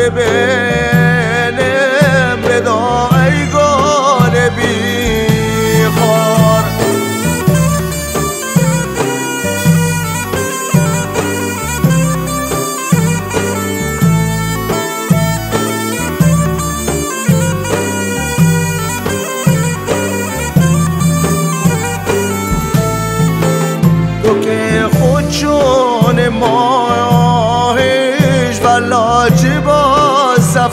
ببینم بدا ای گل بیخار. تو که خود چون ماهش ولاجه با صفایش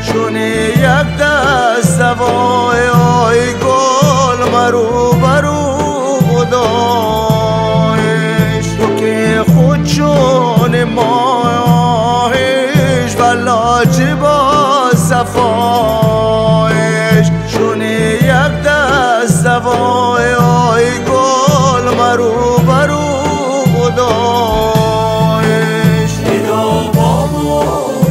شونه یک دست دوای آی گل مرو برو خدایش. تو که خود چون ماهش ولاجه با صفایش شونه یک دست دوای آی گل مرو برو خدایش. صدا بابا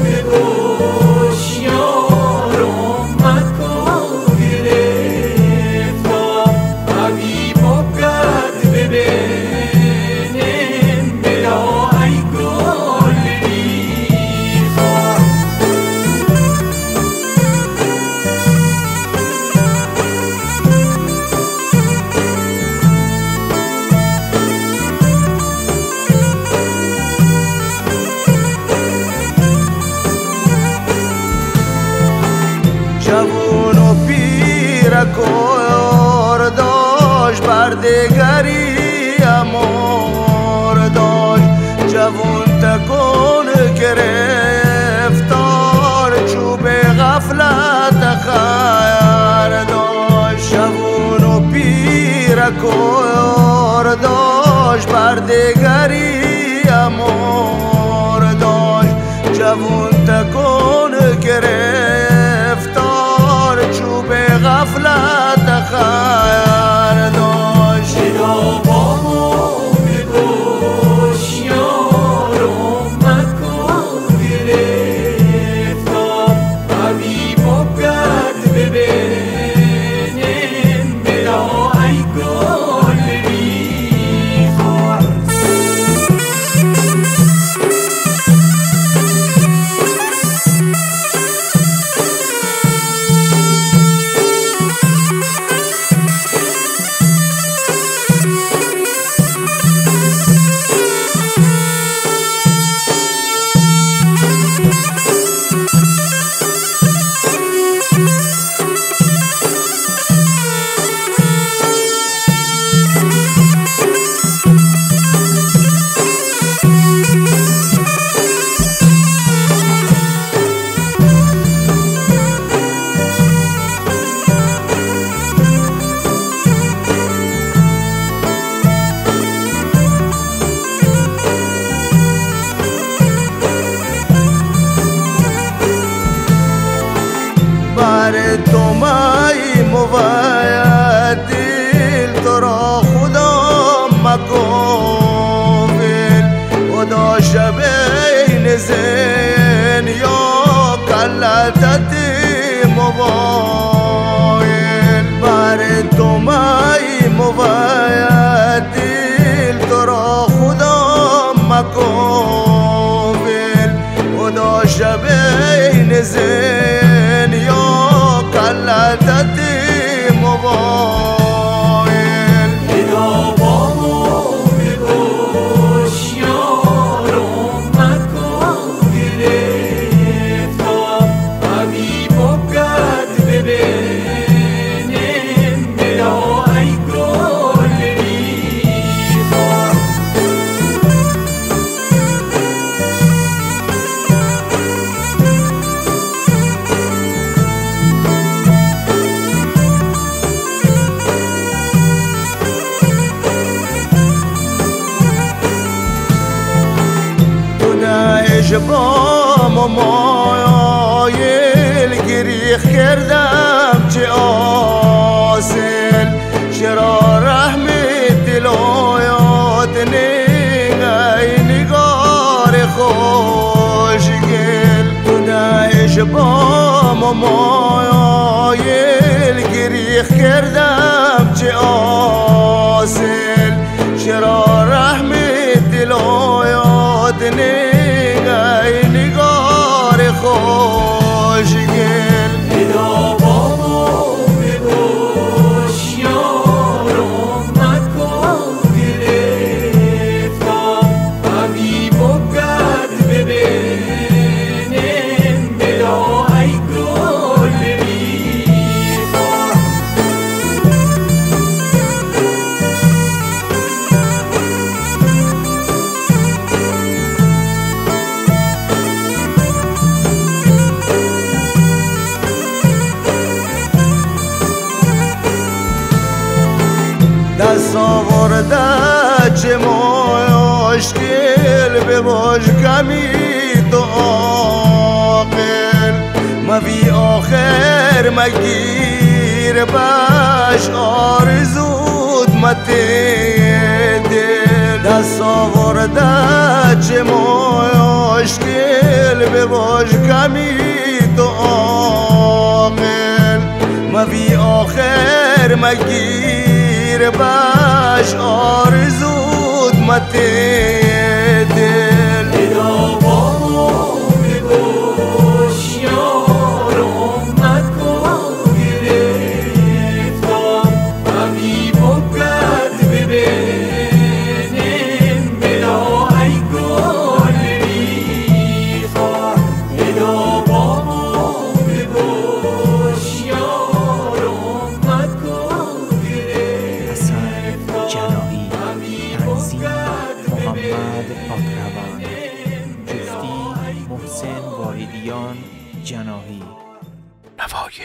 بگوش یارم مکن گرفتار حبیبا قد ببینم بلا ای گل بیخار. جوون و پیرکار داشت بردگری امار داشت. جوون تکون گرفتار چوب غفلت خیر داشت. جوون و پیرکار داشت بردگری امار داشت. جوون تکون گرفتار چوب غفلت خیر داشت. صدا بابا بگوش یارم مکن گرفتار حبیبا قد ببینم بلا ای گل بیخار. بر تو مای موید دل تو را خدا مکوفل خدا شبین زین یا کلتت موبایل. بر تو مای موید دل تو را خدا مکوفل خدا شبین زین یا کلتت موبایل. صدا بابا بگوش یارم مکن گرفتار حبیبا قد ببینم بلا ای گل بیخار. با ممایل گریخ کردم چه آسل چرا رحم دلایات نگه نگار خوشگل. تو نهش با ممایل گریخ کردم چه آسل چرا رحم دلایات نگه خوشگل ادابامو بگوش یارم نکن گرفتم همی بگد ببینم بلا ای گل ریختم دست آورده چه مشکل بباش کمی تو عاقل موی آخر مگیر باش آرزود متدل دست آورده چه مشکل بباش کمی تو عاقل موی آخر مگیر باش آرزود متدل ادابامو بگوش یارم نکن گرفتم همی بگد ببینم بلا ای گل ریختم ادابامو بگوش یارم نکن حسن جناحی، تنظیم محمد آقروان، جفتی محسن واحدیان جناحی. نوای